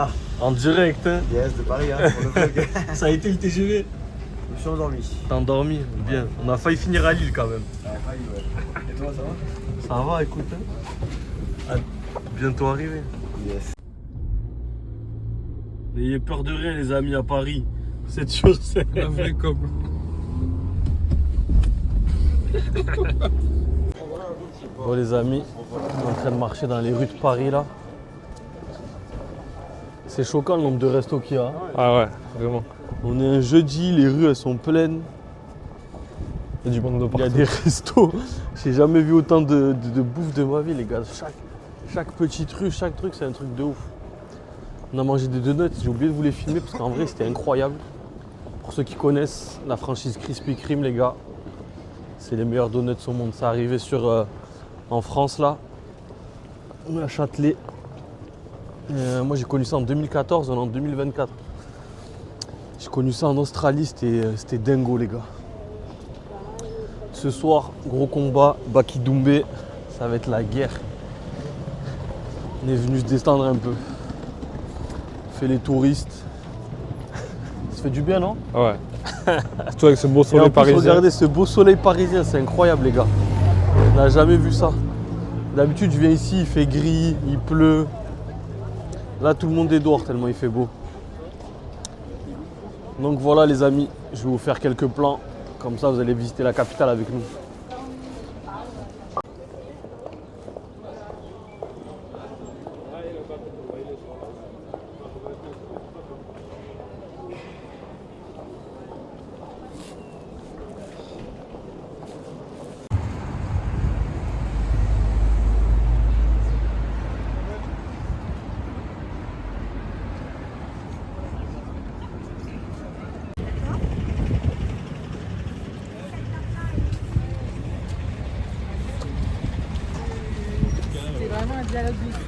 Ah, En direct, hein. yes, de Paris, hein, pour le vlog. Ça a été le TGV. Je me suis endormi. T'as endormi? Bien. On a failli finir à Lille quand même. Ouais, failli, ouais. Et toi, ça va? Ça va, écoute. Hein. Bientôt arrivé. Yes. N'ayez peur de rien, les amis, à Paris. C'est sûr, c'est Un vrai com. Bon, les amis, on est en train de marcher dans les rues de Paris là. C'est choquant le nombre de restos qu'il y a. Hein. Ah ouais, vraiment. On est un jeudi, les rues elles sont pleines. Il y a du monde de Il y partout. a des restos. J'ai jamais vu autant de bouffe de ma vie, les gars. Chaque petite rue, chaque truc, c'est un truc de ouf. On a mangé des donuts, j'ai oublié de vous les filmer parce qu'en vrai c'était incroyable. Pour ceux qui connaissent la franchise Krispy Kreme, les gars, c'est les meilleurs donuts au monde. Ça arrivé en France là, à Châtelet. Moi j'ai connu ça en 2014, on est en 2024. J'ai connu ça en Australie, c'était dingo les gars. Ce soir, gros combat, Baki Doumbé, ça va être la guerre. On est venu se détendre un peu. On fait les touristes. Ça fait du bien, non? Ouais. Surtout avec ce beau Et en soleil plus, parisien. regardez ce beau soleil parisien, c'est incroyable les gars. On n'a jamais vu ça. D'habitude, je viens ici, il fait gris, il pleut. Là, tout le monde est dehors tellement il fait beau. Donc voilà les amis, je vais vous faire quelques plans. Comme ça, vous allez visiter la capitale avec nous. C'est vraiment un dialogue de fou.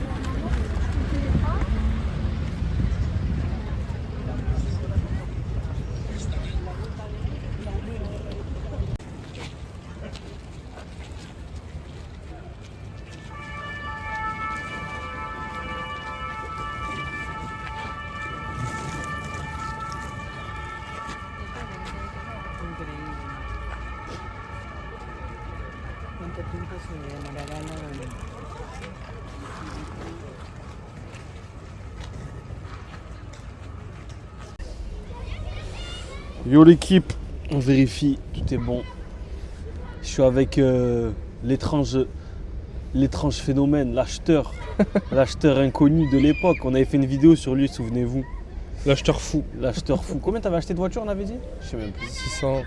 ¿Cuánto tiempo se demorará la... Yo l'équipe, on vérifie, tout est bon. Je suis avec l'étrange phénomène, l'acheteur. L'acheteur inconnu de l'époque. On avait fait une vidéo sur lui, souvenez-vous. L'acheteur fou. L'acheteur fou. Combien t'avais acheté de voiture, on avait dit? Je sais même plus. 600.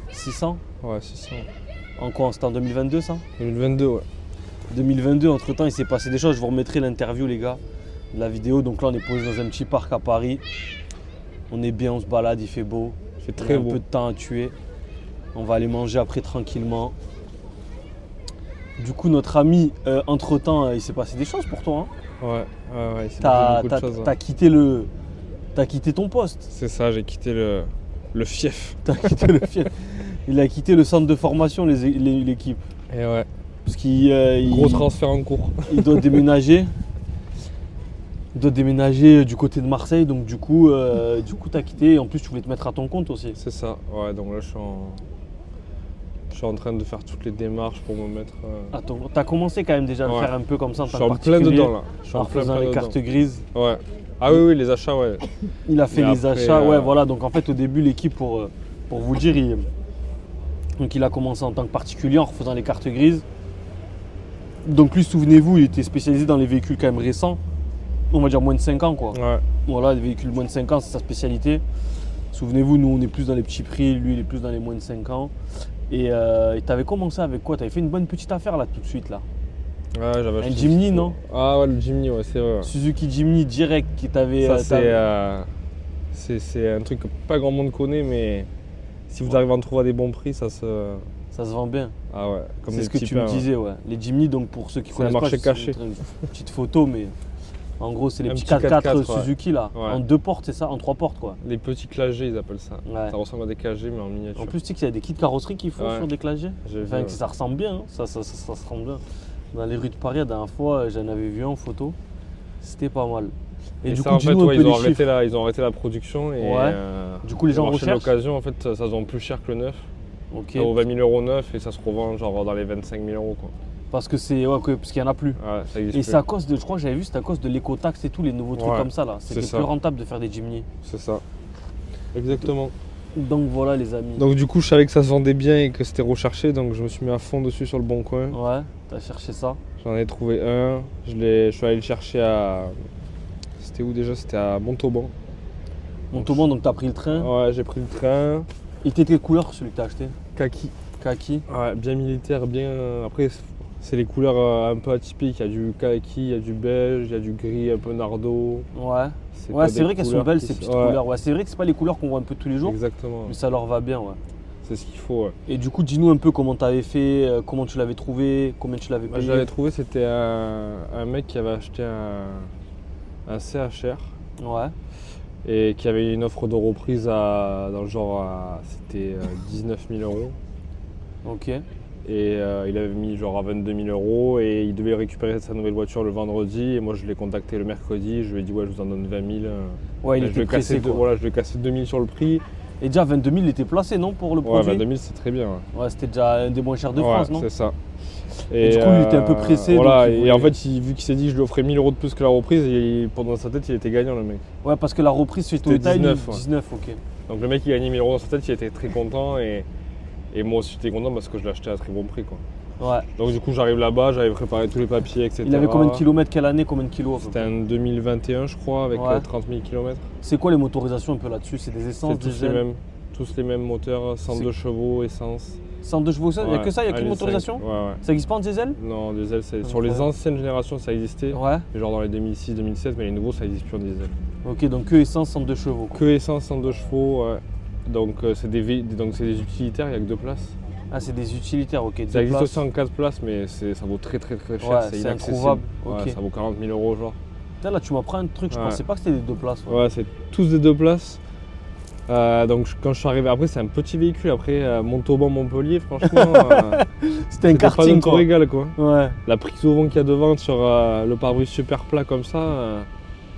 600? Ouais, 600. En quoi? C'était en 2022 ça? 2022, ouais. 2022, entre temps il s'est passé des choses. Je vous remettrai l'interview les gars, de la vidéo. Donc là on est posé dans un petit parc à Paris. On est bien, on se balade, il fait beau. Il fait Il y a très un beau. peu de temps à tuer. On va aller manger après tranquillement. Du coup notre ami, entre temps il s'est passé des choses pour toi. Hein. Ouais, il s'est passé beaucoup de choses. Ouais. T'as quitté ton poste. C'est ça, j'ai quitté le fief. T'as quitté le fief. Il a quitté le centre de formation, l'équipe. Et ouais, Parce qu'il gros transfert en cours. il doit déménager. Il doit déménager du côté de Marseille, donc du coup t'as quitté. Et en plus, tu voulais te mettre à ton compte aussi. C'est ça, ouais, donc là je suis en train de faire toutes les démarches pour me mettre. Attends, t'as commencé quand même déjà à le Ouais. faire un peu comme ça en Je tant suis que en plein particulier, dedans là. Je suis en en plein faisant les dedans. cartes grises. Ouais. Ah oui, les achats, ouais. Il a fait Mais les après, achats, ouais, voilà. Donc en fait, au début, l'équipe, pour vous dire, il a commencé en tant que particulier en refaisant les cartes grises. Donc lui, souvenez-vous, il était spécialisé dans les véhicules quand même récents. On va dire moins de 5 ans, quoi. Ouais. Voilà, les véhicules moins de 5 ans, c'est sa spécialité. Souvenez-vous, nous, on est plus dans les petits prix, lui, il est plus dans les moins de 5 ans. Et tu avais commencé avec quoi? Tu avais fait une bonne petite affaire là, tout de suite, là. Ouais, j'avais acheté Un Jimny, non? Ah ouais, le Jimny, ouais, c'est vrai. Ouais. Suzuki Jimny direct qui t'avait. Ça, c'est un truc que pas grand monde connaît, mais si vous arrivez à en trouver à des bons prix, ça se vend bien. Ah ouais, comme C'est des ce que petits tu me pains, ouais. disais, ouais. Les Jimny, donc pour ceux qui C'est un connaissent pas, marché je vais vous caché. montrer une petite photo, mais en gros, c'est les Un petits petit 4x4 4x4, ouais. Suzuki là, Ouais. en 2 portes, c'est ça? En 3 portes, quoi. Les petits clagés, ils appellent ça. Ouais. Ça ressemble à des clagés, mais en miniature. En plus, tu sais qu'il y a des kits carrosserie qu'ils font Ouais. sur des clagés. J'ai vu, Enfin, ouais. que ça ressemble bien, hein. Ça se ressemble bien. Dans les rues de Paris, la dernière fois, j'en avais vu un en photo. C'était pas mal. Et, Et du ça, coup, en fait, dis-nous un ouais, peu ils ont les chiffres. ils ont arrêté la production et Ouais. Du coup, les gens le marché de recherchent. l'occasion, en fait, ça se vend plus cher que le neuf. Ok. Ça vaut 20 000 euros neuf et ça se revend genre dans les 25 000 euros, quoi. Parce que c'est. Ouais, parce qu'il n'y en a plus. Ouais, ça existe Et plus. c'est à cause de. Je crois que j'avais vu, c'est à cause de l'éco-taxe et tout, les nouveaux trucs Ouais, comme ça là. C'était c'est ça. plus rentable de faire des Jimny. C'est ça. Exactement. Donc voilà, les amis. Donc du coup, je savais que ça se vendait bien et que c'était recherché, donc je me suis mis à fond dessus sur le bon coin. Ouais, t'as cherché ça. J'en ai trouvé un. Je suis allé le chercher à. C'était où déjà? C'était à Montauban. Montauban, donc t'as pris le train. Ouais, j'ai pris le train. Il était quelle couleur celui que t'as acheté? Kaki. Kaki. Ouais, bien militaire, bien. Après, c'est les couleurs un peu atypiques. Il y a du kaki, il y a du beige, il y a du gris un peu nardo. Ouais. C'est Ouais, pas c'est des vrai qu'elles sont couleurs belles qui ces sont- petites ouais, couleurs. Ouais, c'est vrai que c'est pas les couleurs qu'on voit un peu tous les jours, Exactement. mais ça leur va bien, ouais. C'est ce qu'il faut. Ouais. Et du coup, dis-nous un peu comment t'avais fait, comment tu l'avais trouvé, combien tu l'avais Moi, payé. je l'avais trouvé, c'était un mec qui avait acheté un CHR Ouais. et qui avait une offre de reprise dans le genre c'était 19 000 euros. Ok. Et il avait mis genre à 22 000 euros et il devait récupérer sa nouvelle voiture le vendredi. Et moi, je l'ai contacté le mercredi. Je lui ai dit, ouais, je vous en donne 20 000. Ouais, il je était lui ai pressé, cassé quoi. voilà, je lui ai cassé 2 000 sur le prix. Et déjà, 22 000, il était placé, non, pour le Ouais, produit? 22 000, c'est très bien. Ouais. Ouais, c'était déjà un des moins chers de Ouais, France, non? c'est ça. Et du coup, il était un peu pressé, Voilà, donc il et en voulait- fait, vu qu'il s'est dit que je lui offrais 1 000 euros de plus que la reprise, et pendant sa tête, il était gagnant, le mec. Ouais, parce que la reprise chez Toyota, 19, ouais. 19, ok. Donc le mec, il gagnait 1 000 euros dans sa tête, il était très content. Et moi aussi, j'étais content parce que je l'ai acheté à très bon prix, quoi. Ouais. Donc du coup, j'arrive là-bas, j'avais préparé tous les papiers, etc. Il avait combien de kilomètres, quelle année, combien de kilos à peu C'était près? un 2021, je crois, avec Ouais. 30 000 km. C'est quoi les motorisations un peu là-dessus? C'est des essences, C'est tous les diesel? mêmes. Tous les mêmes moteurs, 102 chevaux, essence. 102 chevaux, il n'y a Ouais, que ça, il n'y a qu'une allez, motorisation? cinq. Ouais, ouais. Ça n'existe pas en diesel? Non, diesel, sur les anciennes générations, ça existait. Ouais. Mais genre dans les 2006-2007, mais les nouveaux, ça n'existe plus en diesel. Ok, donc que essence, 102 chevaux, quoi. Que essence, 102 chevaux, ouais. Donc c'est des utilitaires, il n'y a que 2 places. Ah, c'est des utilitaires, ok. Ça deux existe places. aussi en 4 places, mais ça vaut très cher, Ouais, c'est inaccessible. introuvable, Ouais, ok. ça vaut 40 000 euros, genre. Putain, là, tu m'apprends un truc, je Ouais. pensais pas que c'était des deux places. Ouais. Ouais, c'est tous des 2 places. Donc quand je suis arrivé, après c'est un petit véhicule, après Montauban-Montpellier, franchement, C'était un pas karting, notre quoi. régal, quoi. Ouais. La prise au vent qu'il y a devant sur le pare-brise super plat comme ça.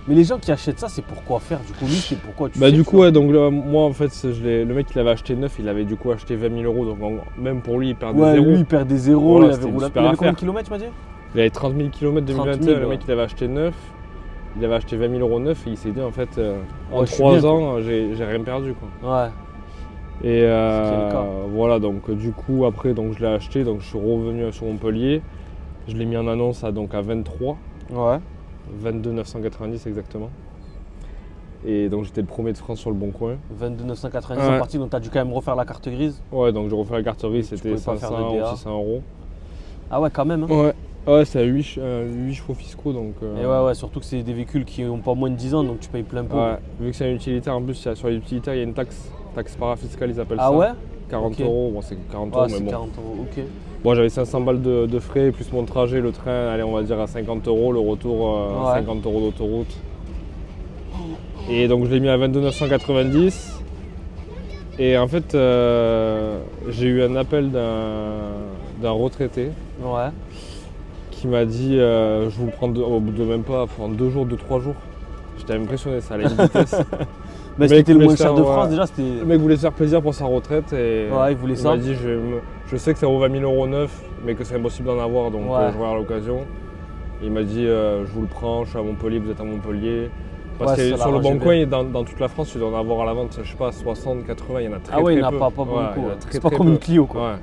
Mais les gens qui achètent ça, c'est pour quoi faire? Du coup, lui, c'est pourquoi tu Bah sais, du tu coup, vois. ouais, donc moi en fait, le mec qui l'avait acheté neuf, il avait du coup acheté 20 000 euros, donc même pour lui, il perdait Ouais, 0. lui, il perd des zéros, Voilà, il c'était avait une roulé. super Il avait combien de affaire. kilomètres, tu m'as dit? Il avait 30 000 km 2021, 30 000, le mec ouais. il avait acheté neuf, il avait acheté 20 000 euros neuf et il s'est dit en fait, en Ouais, je suis 3 bien, ans, j'ai rien perdu, quoi. Ouais. Et qui est le cas. voilà, donc du coup après donc je l'ai acheté, donc je suis revenu sur Montpellier, je l'ai mis en annonce à 23, Ouais. 22 990 exactement. Et donc j'étais le premier de France sur le bon coin. 22 990 Ouais. en partie, donc t'as dû quand même refaire la carte grise. Ouais, donc j'ai refait la carte grise, c'était pouvais pas faire 500 de ou DA. 600 euros. Ah ouais, quand même. Hein. Ouais, ouais c'est à 8 chevaux fiscaux donc. Et ouais, surtout que c'est des véhicules qui n'ont pas moins de 10 ans, donc tu payes plein pot. Ouais, vu que c'est un utilitaire, en plus sur les utilitaires il y a une taxe parafiscale, ils appellent Ah ça. ouais? 40 Ok. euros, bon c'est 40 Ouais, euros, mais c'est bon. 40 euros, ok. Bon, j'avais 500 balles de frais, plus mon trajet, le train, allez, on va dire à 50 euros, le retour Ouais. 50 euros d'autoroute. Et donc je l'ai mis à 22 990. Et en fait, j'ai eu un appel d'un retraité Ouais. qui m'a dit je vous le prends au bout de même pas, en 2 jours, 2-3 jours. J'étais impressionné, ça allait à une vitesse. Mais Le mec c'était le voulait moins se cher de faire, France, ouais. déjà, c'était. Le mec voulait se faire plaisir pour sa retraite et Ouais, il voulait ça. m'a dit je sais que ça vaut 20 000 euros neuf, mais que c'est impossible d'en avoir, donc Ouais. je vais à l'occasion. Il m'a dit je vous le prends, je suis à Montpellier, vous êtes à Montpellier. Parce Ouais, que ça sur le l'arrangeait bon coin, bien. et dans toute la France, tu dois en avoir à la vente, je sais pas, 60, 80, il y en a très Ah ouais, il très n'y en peu. a pas beaucoup. Ouais, il y en a Ouais. très, C'est pas très comme peu. une Clio, quoi. Ouais.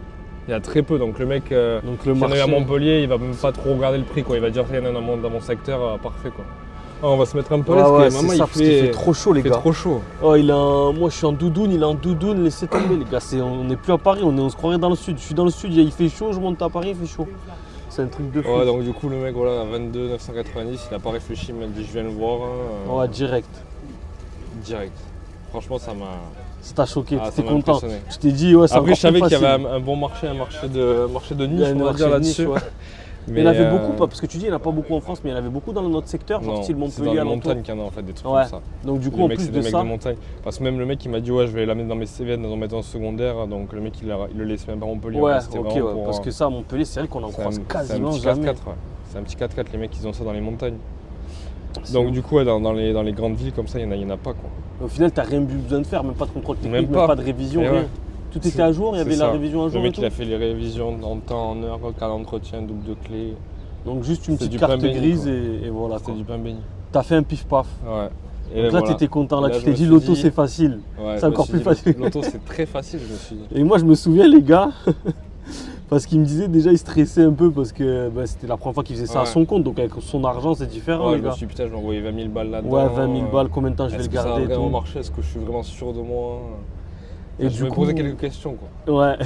Il y a très peu, donc le mec, Donc le s'il y en a eu à marché. Montpellier, il va même pas trop regarder le prix, quoi. Il va dire il y en a dans mon secteur, parfait, quoi. Ah, on va se mettre un peu Ouais, là, ouais, parce que c'est maman, ça, parce qu'il fait trop chaud, les il fait gars. trop chaud. Oh, moi je suis en doudoune, il est en doudoune, laissez tomber, les gars. On n'est plus à Paris, on se croirait dans le sud. Je suis dans le sud, il fait chaud, je monte à Paris, il fait chaud. C'est un truc de fou. Ouais, donc du coup, le mec, voilà, à 22 990, il n'a pas réfléchi, il m'a dit je viens le voir. Ouais, direct. Direct. Franchement, ça m'a. Ça t'a choqué, Ah, t'étais ça m'a content. impressionné. Je t'ai dit, ouais, c'est Après, encore je savais plus qu'il y avait facile. un bon marché, un marché de Il niche, y a une on va dire marché de niche, là-dessus. ouais. Mais Il y en avait beaucoup, parce que tu dis il n'y en a pas beaucoup en France, mais il y en avait beaucoup dans notre secteur, genre non, style c'est dans Montpellier, les alentour. montagnes qu'il y en a en fait, des trucs Ouais. comme ça. Donc du coup, Les en mecs, plus c'est de des mecs ça, de montagne. Parce que même le mec, il m'a dit ouais, je vais l'amener dans mes CV dans ma secondaire. Donc le mec, il le laisse même pas à Montpellier. ouais, C'était ok, vraiment ouais, pour, parce que ça, à Montpellier, c'est vrai qu'on en c'est croise un quasiment petit jamais. 4x4, ouais. C'est un petit 4x4, les mecs, ils ont ça dans les montagnes. Donc du coup, ouais, dans les grandes villes comme ça, il y en a pas quoi. Au final, t'as rien eu besoin de faire, même pas de contrôle technique, Même même pas. pas de révision, Et rien. ouais. Tout C'est- était à jour, il y c'est avait la ça. révision à Le jour et mec, tout. il a fait les révisions en temps, en heure, cas d'entretien, double de clé. Donc juste une C'était petite du carte pain béni, grise quoi. et voilà. C'était Quoi. du pain béni. T'as fait un pif-paf. Ouais. Et Donc là, voilà. t'étais content, là, Et là, tu je t'es me dit suis l'auto dit- c'est facile. Ouais, C'est je me encore suis plus dit, facile. L'auto, c'est très facile, je me suis dit. Et moi, je me souviens, les gars, parce qu'il me disait déjà, il stressait un peu parce que bah, c'était la première fois qu'il faisait ça à Ouais. son compte, donc avec son argent, c'est différent, Ouais, les je me gars. suis dit, putain, je vais envoyer 20 000 balles là-dedans. Ouais, 20 000 balles, combien de temps je vais Est-ce le que ça garder a et vraiment tout. marché? Est-ce que je suis vraiment sûr de moi? Et Je du me coup, posais quelques questions, quoi. ouais.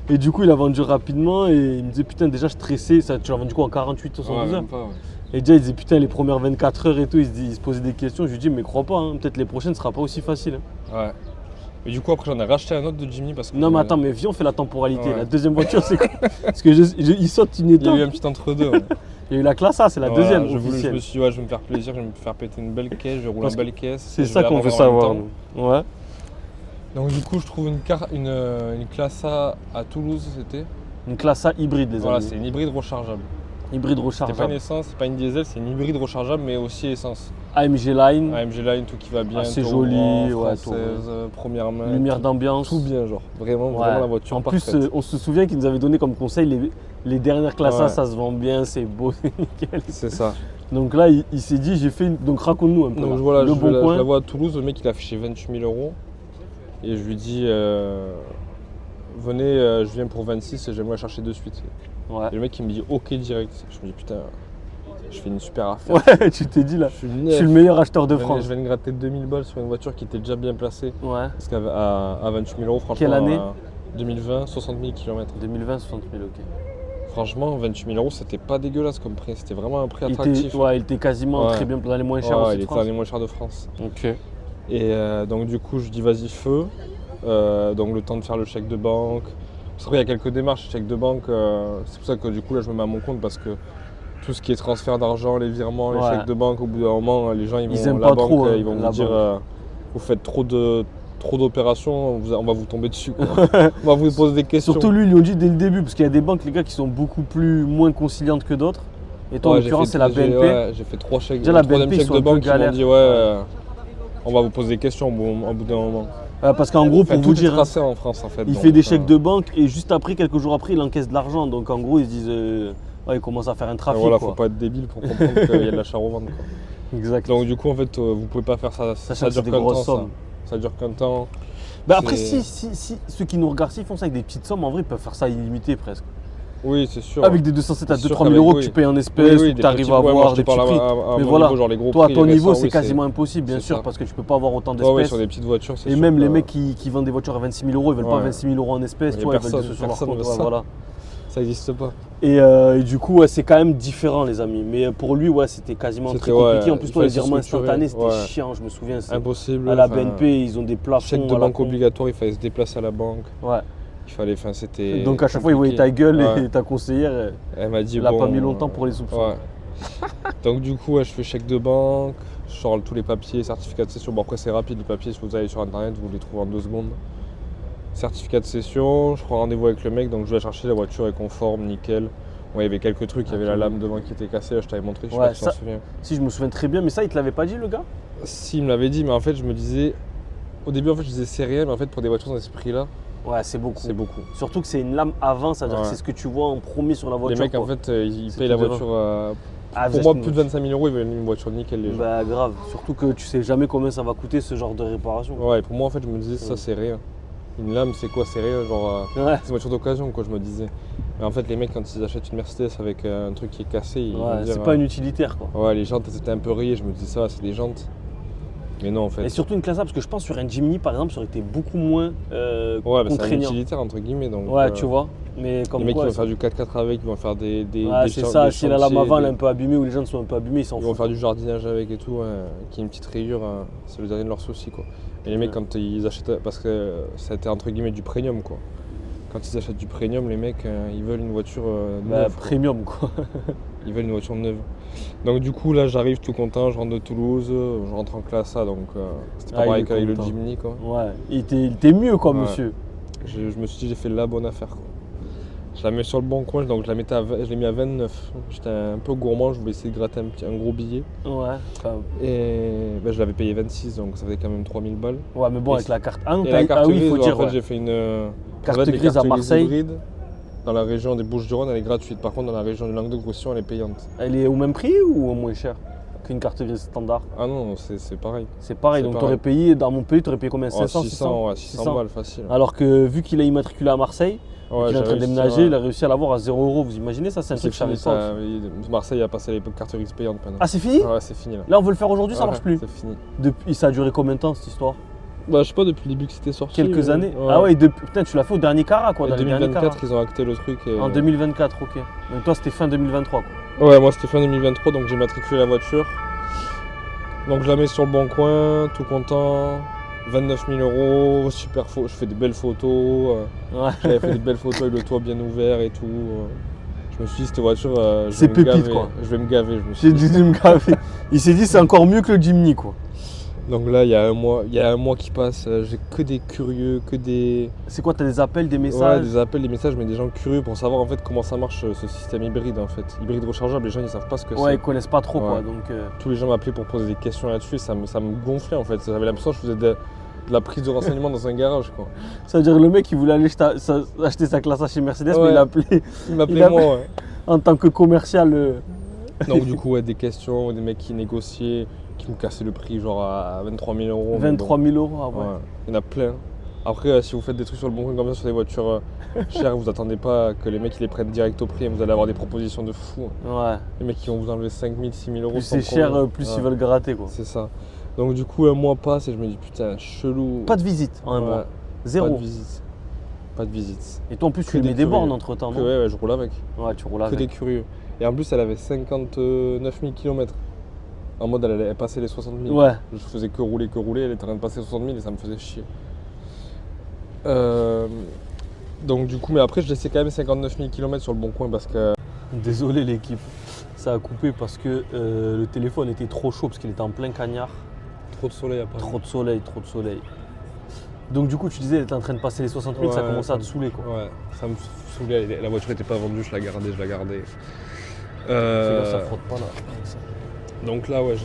Et du coup, il a vendu rapidement et il me disait, putain, déjà, je stressais. Ça, tu l'as vendu quoi en 48 ou 72 Ouais, heures? même pas, ouais. Et déjà, il disait, putain, les premières 24 heures et tout, il se posait des questions. Je lui dis, mais crois pas, hein, peut-être les prochaines, ce sera pas aussi facile. Hein. Ouais. Et du coup, après, j'en ai racheté un autre de Jimny parce que. Non, mais attends, mais viens, on fait la temporalité. Ouais. La deuxième voiture, c'est quoi? Parce que il saute une Il y a étape. eu un petit entre-deux. Ouais. Il y a eu la classe A, c'est la Voilà, deuxième je officielle. me suis dit, ouais, je vais me faire plaisir, je vais me faire péter une belle caisse, je vais rouler Parce en belle caisse. C'est et je ça vais qu'on la veut revendre en savoir, même temps. nous. Ouais. Donc, du coup, je trouve une classe A à Toulouse, c'était. Une classe A hybride, les Voilà, amis. c'est une hybride rechargeable. Hybride C'est pas une rechargeable. essence, c'est pas une diesel, c'est une hybride rechargeable, mais aussi essence. AMG Line, AMG Line, tout qui va bien. Assez taureau, joli, ouais, française, taureau. première main. lumière tout- d'ambiance. Tout bien, genre. Vraiment, Ouais. vraiment la voiture En plus, parfaite. on se souvient qu'il nous avait donné comme conseil les dernières classes A, Ouais. ça se vend bien, c'est beau, c'est nickel. C'est ça. Donc là, il s'est dit, j'ai fait une... Donc raconte-nous un peu. Donc là. voilà, le je, bon la, je coin. la vois à Toulouse, le mec il a affiché 28 000 euros. Et je lui dis, venez, je viens pour 26 et j'aimerais chercher de suite. Ouais. Et le mec il me dit ok direct. Je me dis putain, je fais une super affaire. Ouais, tu t'es dit là, Je suis je neuf. suis le meilleur acheteur de Je France. viens de gratter 2000 balles sur une voiture qui était déjà bien placée. Ouais. Parce qu'à à 28 000 euros, franchement. Quelle année 2020, 60 000 km. 2020, 60 000, ok. Franchement, 28 000 euros, c'était pas dégueulasse comme prix. C'était vraiment un prix Il attractif. était, ouais, il était quasiment Ouais. très bien dans les moins chers Ouais, aussi il de était France. dans les moins chers de France. Ok. Et donc du coup je dis vas-y feu, donc le temps de faire le chèque de banque. Parce qu'il y a quelques démarches, chèque de banque, c'est pour ça que du coup là je me mets à mon compte parce que tout ce qui est transfert d'argent, les virements, les Ouais. chèques de banque, au bout d'un moment les gens ils Ils vont aiment la pas banque, trop, hein, ils vont la vous dire banque. vous faites trop d'opérations, on va vous tomber dessus quoi. On va vous poser des questions. Surtout lui, ils lui ont dit dès le début, parce qu'il y a des banques, les gars, qui sont beaucoup moins conciliantes que d'autres. Et toi, en Ouais, j'ai l'occurrence, fait- c'est la j'ai- BNP. ouais, j'ai fait 3 chèques. Déjà, le la troisième BNP, ils chèque sont de un peu banque, ils m'ont galères. dit on va vous poser des questions au bout d'un moment. Parce qu'en gros, Enfin, pour tout vous est dire, hein, tracé en France en fait. il donc, fait des chèques de banque et juste après, quelques jours après, il encaisse de l'argent. Donc en gros, ils se disent, ouais, il commence à faire un trafic. voilà, quoi. faut pas être débile pour comprendre qu'il y a de l'achat-revente. quoi. Exact. Donc du coup en fait vous pouvez pas faire ça, Sachant que c'est dure des qu'un temps grosses ça. sommes. Ça dure qu'un temps. Bah après, c'est- si ceux qui nous regardent, s'ils font ça avec des petites sommes, en vrai, ils peuvent faire ça illimité presque. Oui c'est sûr. Avec des 207 à C'est sûr 2-3 000 qu'avec- euros oui. que tu payes en Oui, espèces, oui, ou que des tu arrives petits- à ouais, moi, avoir je des te parle petits prix. à Mais mon voilà, niveau, genre les gros toi à prix, ton les niveau, récents, c'est oui, quasiment impossible, bien c'est sûr, ça. parce que tu peux pas avoir autant Ouais, ouais, d'espèces. sur des petites voitures c'est Et sûr même les que mecs qui vendent des voitures à 26 000 euros, ils veulent pas Ouais. 26 000 euros en espèces, Mais tu vois, ils veulent personne- juste sur leur personne compte. veut Ouais, ça. voilà. ça existe pas. Et du coup, ouais, c'est quand même différent, les amis. Mais pour lui, ouais, c'était quasiment C'était- très compliqué. ouais, En plus, il toi, les fallait se virements structurer, instantanés, c'était ouais. chiant, je me souviens. Impossible. À la enfin, BNP, ils ont des plafonds. Chèque de à la banque con. obligatoire, il fallait se déplacer à la banque. Ouais. Il fallait, enfin c'était. Donc à chaque fois, ils voyaient ta compliqué. gueule Ouais. et ta conseillère, Elle m'a dit elle a bon, pas mis longtemps pour les soupçons. Ouais. Donc du coup, ouais, je fais chèque de banque, je sors tous les papiers, certificat de cession. Bon après c'est rapide les papiers, si vous allez sur internet, vous les trouvez en 2 secondes. Certificat de cession, je prends rendez-vous avec le mec, donc je vais chercher la voiture est conforme, nickel. Bon, il y avait quelques trucs, il y avait la lame devant qui était cassée, là, je t'avais montré, je sais Ouais, pas si tu t'en ça- souviens. Si, je me souviens très bien, mais ça, il te l'avait pas dit, le gars? Si, il me l'avait dit, mais en fait je me disais, au début en fait je disais c'est rien, mais en fait pour des voitures dans ce prix-là, Ouais, c'est beaucoup. c'est beaucoup. Surtout que c'est une lame avant, c'est-à-dire Ouais. que c'est ce que tu vois en premier sur la voiture. Les mecs en quoi. fait ils C'est payent la tout voiture, Ah, pour vous moi êtes- plus de 25 000 euros, ils veulent une voiture nickel les gens. Bah grave, surtout que tu sais jamais combien ça va coûter ce genre de réparation. Ouais, et pour moi en fait je me disais ça c'est rien. Une lame c'est quoi, c'est rien, genre Ouais. c'est une voiture d'occasion quoi je me disais. Mais en fait les mecs quand ils achètent une Mercedes avec un truc qui est cassé, ils vont Ouais, dire c'est pas une utilitaire quoi. ouais les jantes elles étaient un peu rayées, je me disais ça c'est des jantes. Mais non en fait. Et surtout une classe A, parce que je pense sur un Jimny par exemple, ça aurait été beaucoup moins Ouais bah, c'est un contraignant. utilitaire entre guillemets donc. Ouais, tu vois. Mais Les comme mecs quoi. ils vont faire du 4x4 avec, ils vont faire des Ouais, c'est cha- ça, des si la lame chantiers, avant elle est des- un peu abîmée ou les gens sont un peu abîmés, ils s'en Ils vont foutent. faire du jardinage avec et tout, ouais, qui est une petite rayure, c'est le dernier de leurs soucis quoi. Et les mecs Ouais. quand ils achètent, parce que ça a été entre guillemets du premium quoi. Quand ils achètent du premium, les mecs ils veulent une voiture Bah, neuve. quoi. premium quoi. Ils veulent une voiture neuve. Donc du coup là j'arrive tout content, je rentre de Toulouse, je rentre en classe A donc c'était pas Ah, il pareil est qu'avec le content. Jimny quoi. Ouais. Il était mieux quoi, Ouais. monsieur. Je me suis dit j'ai fait la bonne affaire quoi. Je la mets sur le bon coin, donc je l'ai mis à 29. J'étais un peu gourmand, je voulais essayer de gratter un gros billet. Ouais. Et je l'avais payé 26, donc ça faisait quand même 3000 balles. Ouais, mais bon, Et avec la carte. Ah, non, Et la carte oui, il grise, faut en dire. fait, Ouais. j'ai fait une Carte en fait, les grise à cartes grises Marseille. hybrides, dans la région des Bouches-du-Rhône, elle est gratuite. Par contre, dans la région du Languedoc-Roussillon, elle est payante. Elle est au même prix ou au moins cher qu'une carte grise standard? Ah non, c'est pareil. C'est pareil, C'est donc pareil. t'aurais payé, dans mon pays, t'aurais payé combien? Oh, 500, 600, ouais, 600 600 balles facile. Alors que vu qu'il est immatriculé à Marseille, Ouais, qu'il est en j'ai train de réussi, déménager, ouais. il a réussi à l'avoir à 0 €. Vous imaginez ça? C'est un C'est truc que je fini, savais pas. Marseille a passé les cartes grises payantes maintenant. Ah, c'est fini? Ouais, c'est fini là. Là, on veut le faire aujourd'hui, ça Ouais, marche plus. C'est fini. Depuis, ça a duré combien de temps cette histoire? Bah, je sais pas, depuis le début que c'était sorti. Quelques mais- années? Ouais. Ah ouais, putain, tu l'as fait au dernier Cara quoi, En dans les derniers 2024, Cara. ils ont acté le truc. Et... En 2024, ok. Donc toi, c'était fin 2023 quoi. Ouais, moi c'était fin 2023, donc j'ai matriculé la voiture. Donc je la mets sur le bon coin, tout content. 29 000 €, super je fais des belles photos. Ouais. J'avais fait des belles photos avec le toit bien ouvert et tout. Je me suis dit, cette voiture, je C'est vais me pépite, gaver. quoi. Je vais me gaver, je me suis J'ai dit. dû me graver. Il s'est dit, c'est encore mieux que le Jimny quoi. Donc là, il y a un mois qui passe, j'ai que des curieux, que des... C'est quoi, t'as des appels, des Ouais, messages? des appels, des messages, mais des gens curieux pour savoir en fait comment ça marche ce système hybride en fait. Hybride rechargeable, les gens ils savent pas ce que Ouais, c'est. ils connaissent pas trop quoi, Ouais. donc. Tous les gens m'appelaient pour poser des questions là-dessus et ça me gonflait en fait. J'avais l'impression que je faisais de la prise de renseignement dans un garage quoi. Ça veut dire le mec il voulait aller acheter sa classe A chez Mercedes, mais Ouais. il appelait Il m'appelait moi, ouais. en tant que commercial. Donc du coup, ouais, des questions, des mecs qui négociaient, qui me cassaient le prix genre à 23 000 €. 23 000 €, ah ouais. Ouais. Il y en a plein. Après, si vous faites des trucs sur le bon coin comme ça, sur des voitures chères, vous attendez pas que les mecs ils les prennent direct au prix et vous allez avoir des propositions de fou. Ouais. Les mecs qui vont vous enlever 5 000, 6 000 € Plus sans c'est cher, problème. plus Ouais. ils veulent gratter quoi. C'est ça. Donc du coup, un mois passe et je me dis putain, chelou. Pas de visite en un Ouais, mois. Pas Zéro. de visite. Pas de visite. Et toi en plus Que tu lui des mets des curieux. bornes entre temps, Que, non? ouais, je roule avec. Ouais, tu roules Que des avec. curieux. Et en plus, elle avait 59 000 km. En mode, elle passait les 60 000. Ouais. Je faisais que rouler, elle était en train de passer 60 000 et ça me faisait chier. Donc du coup, mais après, je laissais quand même 59 000 km sur le bon coin parce que... Désolé l'équipe, ça a coupé parce que le téléphone était trop chaud parce qu'il était en plein cagnard. Trop de soleil à Paris. Trop de soleil, trop de soleil. Donc du coup tu disais elle était en train de passer les 60 000, ça Ouais, commençait à te me- saouler quoi. Ouais, ça me saoulait. La voiture n'était pas vendue, je la gardais. Fais gaffe, ça frotte pas là. Donc là, ouais,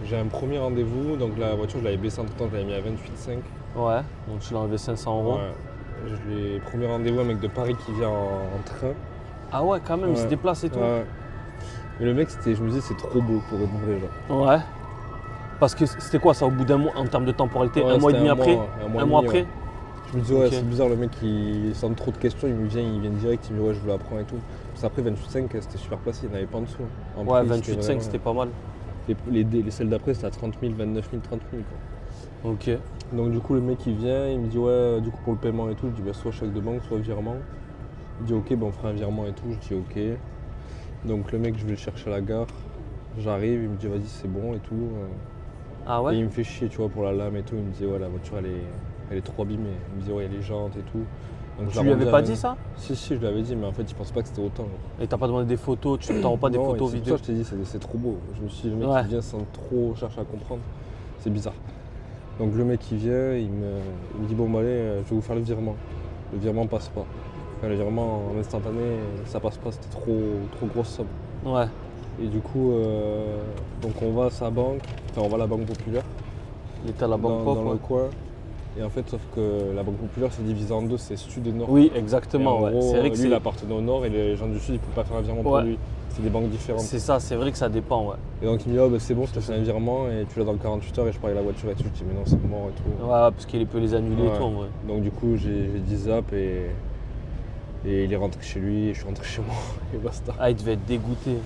j'ai un premier rendez-vous. Donc la voiture, je l'avais baissée entre temps, je l'avais mis à 28,5. Ouais, donc tu l'as enlevé 500 €. Ouais. Premier rendez-vous, un mec de Paris qui vient en train. Ah ouais quand même, il se Ouais. déplace et tout. Ouais. Mais le mec, je me disais, c'est trop beau pour être vrai. Genre. Ouais. Parce que c'était quoi ça au bout d'un mois en termes de temporalité? Ouais, Un mois et c'était demi après? un Un et mois demi, après? ouais. Je me disais, ouais, Ok. c'est bizarre, le mec, sans trop de questions, il vient direct, il me dit, ouais, je vous la prends et tout. Parce qu'après, 28,5, c'était super placé, il n'y en avait pas en dessous. En Ouais, prix, 28,5 vraiment- c'était pas mal. Les celles d'après, c'était à 30 000, 29 000, 30 000. Quoi. Ok. Donc, du coup, le mec, il vient, il me dit, ouais, du coup, pour le paiement et tout, je dis, bah, soit chèque de banque, soit virement. Il dit, ok, bah, on fera un virement et tout. Je dis, ok. Donc, le mec, je vais le chercher à la gare. J'arrive, il me dit, vas-y, c'est bon et tout. Ah Et ouais? il me fait chier, tu vois, pour la lame et tout. Il me dit, ouais, la voiture, elle est trop abîmée. Il me dit, ouais, il y a les jantes et tout. Donc, je Tu la lui avais rendais pas à- dit ça? Si, je lui avais dit, mais en fait, il pense pas que c'était autant. genre. Et t'as pas demandé des photos, tu t'envoies pas des Non, photos et c'est vidéo? pour ça que je t'ai dit, c'est trop beau. Je me suis dit, le mec Ouais. qui vient sans trop chercher à comprendre, c'est bizarre. Donc le mec qui vient, il me dit, bon, bah, allez, je vais vous faire le virement. Le virement passe pas. Enfin, le virement en instantané, ça passe pas, c'était trop grosse somme. Ouais. Et du coup, donc on va à sa banque, enfin on va à la Banque Populaire, Il était à la banque dans pop, le ouais. coin. Et en fait, sauf que la Banque Populaire, c'est divisé en deux, c'est sud et nord. Oui, Et exactement, en ouais. gros, C'est vrai que lui, il appartenait au nord et les gens du sud, ils ne pouvaient pas faire un virement pour Ouais. lui. C'est des banques différentes. c'est ça, c'est vrai que ça dépend, ouais. Et donc il me dit, oh, bah, c'est bon, je te fais un virement et tu l'as dans 48 heures et je paye la voiture et tout. Je dis, mais non, c'est mort et tout. Ouais, parce qu'il peut les annuler et Ouais. tout en vrai. Donc du coup, j'ai dit zap et il est rentré chez lui et je suis rentré chez moi et basta. Ah, il devait être dégoûté.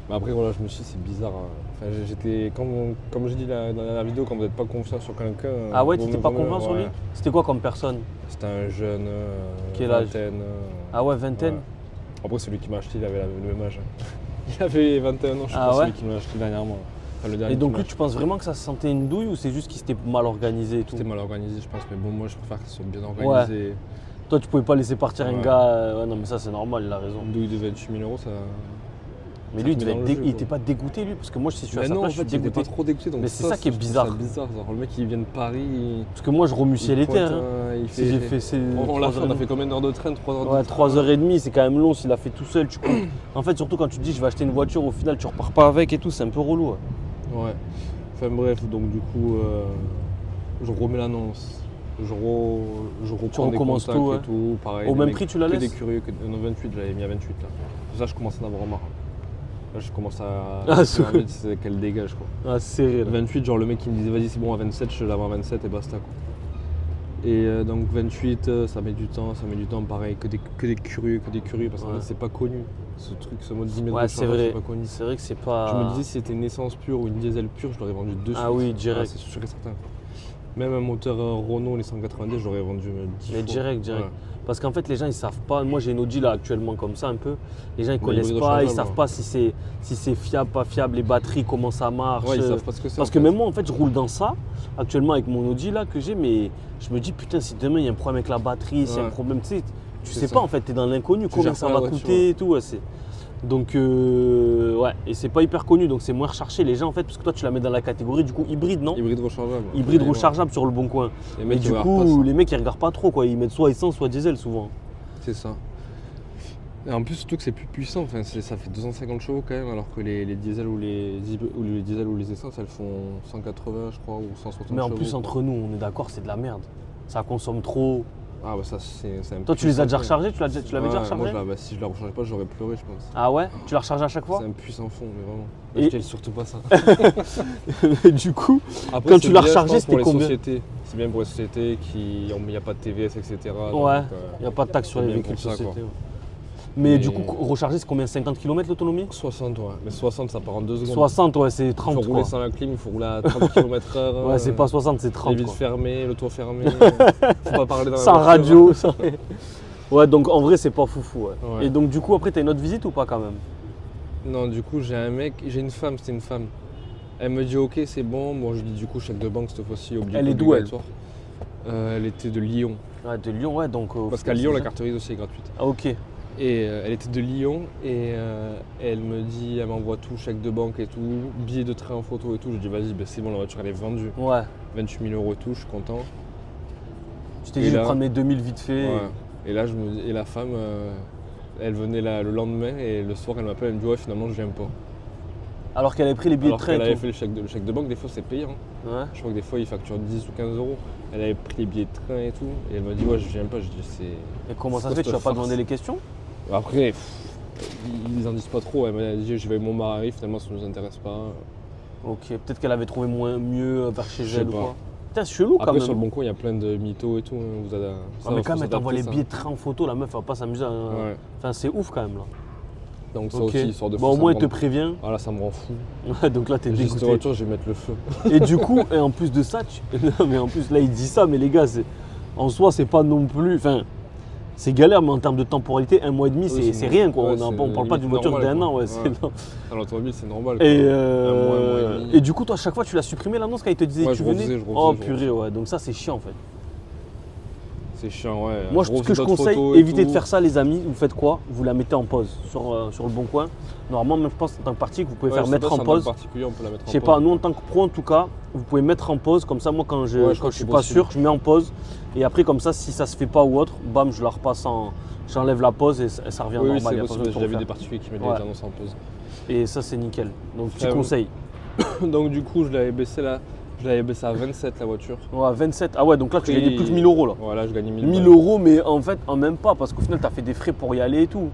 Mais après, voilà, je me suis dit, c'est bizarre. Hein. Enfin, j'étais, comme j'ai dit dans la dernière vidéo, quand vous n'êtes pas confiant sur quelqu'un. Ah ouais, vaut t'étais mieux- pas vaut mieux- confiant sur lui? ouais. C'était quoi comme personne? C'était un jeune, Quel âge? vingtaine. Ah ouais, vingtaine? Ouais. Après, celui qui m'a acheté, il avait le même âge. hein. Il avait 21 ans, je Ah crois, ouais celui qui m'a acheté dernièrement. Enfin, le dernier Et donc qui lui, m'a tu penses vraiment que ça se sentait une douille ou c'est juste qu'il s'était mal organisé et tout? C'était mal organisé, je pense, mais bon, moi je préfère qu'ils soient bien organisés. Toi, tu pouvais pas laisser partir un Ouais. gars. Ouais, non, mais ça, c'est normal, il a raison. Une douille de 28 000 €, ça. Mais Ça lui, te il met dans le jeu, il quoi. était pas dégoûté lui, parce que moi si je suis à Mais sa non, en place, je fait, suis il était dégoûté. pas trop dégoûté. Donc Mais c'est ça qui est je trouve bizarre. ça bizarre. Genre, le mec, il vient de Paris. Parce que moi je remue ciel et pointe, terre. il Si j'ai fait ces On 3 a fait combien d'heures de train? 3 heures de Ouais, train. 3h30, c'est quand même long s'il a fait tout seul. En fait, surtout quand tu te dis je vais acheter une voiture, au final tu repars pas avec et tout, c'est un peu relou. Ouais. Ouais. Enfin bref, donc du coup, je remets l'annonce. Je reprends des recommences contacts tout, ouais. et tout. Pareil, Au les même mecs, prix, tu la que laisses des curieux, non, 28, j'avais mis à 28 là. Ça, je commence à en avoir marre. Là, je commence à. Ah, c'est envie, c'est qu'elle dégage quoi. Ah, serré là. 28, genre le mec il me disait vas-y, c'est bon, à 27, je l'avais à 27 et basta quoi. Et donc 28, ça met du temps, pareil, que des curieux, parce qu'en Ouais. fait, c'est pas connu. Ce truc, ce mode 10 mètres Ouais, de c'est chargeur, vrai. c'est pas connu. C'est vrai que c'est pas. Je me disais si c'était une essence pure ou une diesel pure, je l'aurais vendu de suite. Ah oui, direct. C'est sûr et certain. Même un moteur Renault, les 190, je l'aurais vendu 10 Mais fois. direct. Ouais. Parce qu'en fait, les gens ils savent pas. Moi j'ai une Audi là actuellement comme ça un peu. Les gens ils Mais connaissent hybride pas, ils rechargeable, savent hein. pas si c'est fiable, pas fiable, les batteries, comment ça marche. Ouais, ils savent pas ce que c'est. Parce en que fait. même moi en fait je roule dans ça actuellement avec mon Audi là que j'ai, mais je me dis putain si demain il y a un problème avec la batterie, s'il y a un Ouais. problème, tu sais, tu C'est sais ça. pas en fait, t'es dans l'inconnu, combien gères ça pas va la voiture, coûter et tout. Ouais, donc ouais, et c'est pas hyper connu, donc c'est moins recherché les gens en fait, parce que toi tu la mets dans la catégorie du coup hybride, non? Hybride rechargeable. Hybride Ouais, rechargeable sur le bon coin. Les Mais mecs, du ils regardent pas coup ça. les mecs ils regardent pas trop quoi, ils mettent soit essence soit diesel souvent. C'est ça. Et en plus, surtout que c'est plus puissant, enfin, ça fait 250 chevaux quand même, alors que les diesels ou les diesels ou les essences, elles font 180 je crois, ou 160 Mais en chevaux. plus entre nous on est d'accord, c'est de la merde. Ça consomme trop. Ah bah ça c'est un Toi tu les as déjà puissant fond. rechargés, tu l'avais déjà rechargé? Moi, si je la rechargeais pas, j'aurais pleuré, je pense. Ah ouais? Tu l'as rechargé à chaque fois? C'est un puissant fond, mais vraiment. Et- Je t'aime surtout pas ça. Et du coup, Après, quand c'est tu l'as bien, je rechargé, pense, pour c'était les combien? sociétés. C'est bien pour les sociétés qui il n'y a pas de TVS, etc. Ouais, donc, il n'y a pas de taxe sur c'est les bien véhicules pour ça, société. quoi. Ouais. Mais du Mais- coup, recharger, c'est combien? 50 km l'autonomie? 60, ouais. Mais 60, ça part en 2 secondes. 60, ouais, c'est Il 30 faut rouler quoi. sans la clim, il faut rouler à 30 km/h. Ouais, c'est pas 60, c'est Les 30 vitres quoi. fermées, le toit fermé. Faut pas parler dans la Sans voiture. radio, sans... Ouais, donc en vrai, c'est pas foufou. Ouais. Ouais. Et donc du coup, après, t'as une autre visite ou pas quand même? Non, du coup, j'ai une femme, c'était une femme. Elle me dit ok, c'est bon. Bon, je dis du coup, chèque de banque cette fois-ci, Elle est d'où, elle? obligatoire. Elle était de Lyon. Ouais, de Lyon, ouais, donc. Parce qu'à Lyon, la carte grise aussi est gratuite. Ah, ok. Et elle était de Lyon et elle me dit, elle m'envoie tout, chèque de banque et tout, billet de train en photo et tout. Je dis vas-y, ben, c'est bon, la voiture elle est vendue. Ouais. 28 000 € et tout, je suis content. Tu t'es Et dit, je vais là- prendre mes 2000 vite fait. Ouais. Et là, et la femme, elle venait le lendemain et le soir, elle m'appelle, elle me dit ouais, finalement, je viens pas. Alors qu'elle avait pris les billets Alors de train qu'elle et avait tout. fait le chèque de banque, des fois c'est payant. Ouais. Je crois que des fois, ils facturent 10 ou 15 €. Elle avait pris les billets de train et tout. Et elle m'a dit ouais, je viens pas. Je dis c'est. Et comment ça C'est se fait? quoi Tu vas cette pas farce demander les questions? Après, ils en disent pas trop. Elle m'a dit je vais avec mon mari, finalement ça nous intéresse pas. Ok, peut-être qu'elle avait trouvé mieux vers chez Je sais elle ou pas. quoi. Putain, c'est chelou quand Après même. sur le bon coin, il y a plein de mythos et tout. Hein. Ça Ah, mais va, quand faut même, elle t'envoie les s'adapter, ça. billets de train en photo, la meuf elle va pas s'amuser à. Ouais. Enfin, c'est ouf quand même là. Donc ça Ok. aussi, histoire de Bon, fou, au ça moins me elle te rend- prévient. Ah là, ça me rend fou. Ouais, donc là t'es Juste cette dégoûté. voiture, je vais mettre le feu. Et du coup, et en plus de ça, non, mais en plus là il dit ça, mais les gars, en soi c'est pas non plus. Enfin, c'est galère, mais en termes de temporalité, 1 mois et demi, Oui, c'est rien quoi. ouais, on c'est parle pas d'une voiture normal, d'un an, quoi. ouais. c'est Ouais. non. Dans l'automobile, c'est normal. quoi. Et, Un mois et demi. et du coup, toi, à chaque fois, tu l'as supprimé l'annonce quand il te disait Ouais, que tu je venais. refaisais, je Oh refaisais, je purée, ouais. Donc ça, c'est chiant en fait. C'est chiant, ouais. Moi, ce que je d'autres conseille, photos et évitez de tout. faire ça, les amis. Vous faites quoi? Vous la mettez en pause sur le bon coin. Normalement, même je pense en tant que partie que vous pouvez Ouais, faire je sais mettre pas en si dans le pause. particulier, on peut la mettre en Je sais pause. pas, nous en tant que pro en tout cas, vous pouvez mettre en pause. Comme ça, moi, quand je, Ouais, je quand crois je suis que pas c'est sûr, je mets en pause. Et après, comme ça, si ça se fait pas ou autre, bam, je la repasse en. J'enlève la pause et ça revient Oui, normal. c'est y a pas possible. besoin de J'ai vu tout des refaire. particuliers qui mettent Ouais. les annonces en pause. Et ça, c'est nickel. Donc, petit Enfin, conseil. Donc du coup, je l'avais baissé à 27 la voiture. Ouais, 27. Ah ouais, donc là, tu Après, gagnais plus que 1000 € là. Voilà, je gagnais 1000 1000 €, mais en fait, en même pas, parce qu'au final, tu as fait des frais pour y aller et tout.